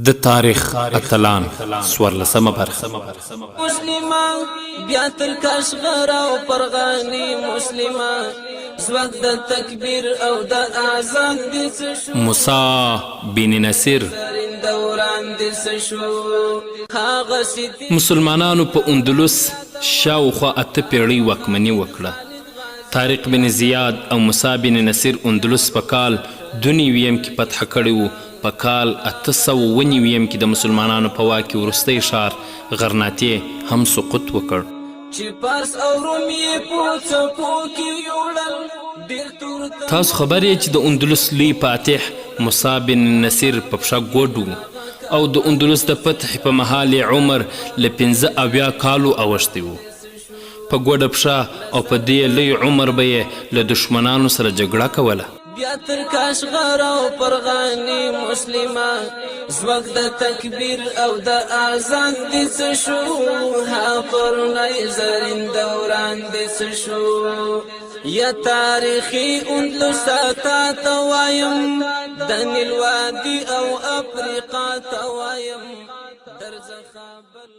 د تاریخ اتلان څوارلسمه برخه. مسلمان بیا تر کاشغر او پرغانی مسلمان زوږ د تکبیر او د اذان د شو موسی بن نصیر دوران د شو هغه سیتی مسلمانانو په اندلس شاوخوا 8 پیړۍ واکمني وکړه. طارق بن زیاد او موسی بن نصیر اندلس په کال 2 کې فتح کړی و. په کال 809 کې د مسلمانانو په واک کې وروستی ښار غرناطې هم سقوط وکړ. چې پارس او روم یې په څپو کې یوړل ډېر تور تاسو خبر یې چې د اندلس لوی فاتح موسی بن نصیر په پښه ګوډ و او د اندلس د فتح په مهال عمر له 15 کالو اوښتی و. په ګوډه پښه او په دې لوی عمر به یې له دښمنانو سره جګړه کوله. بیا تر کاشغر او پرغانی مسلمان زوږ د تکبیر او د اذان د شو ها پرنی زرین دوران د شو یا تاریخی اندلس تا توایم د نیل وادي او افریقا توایم درځه خابل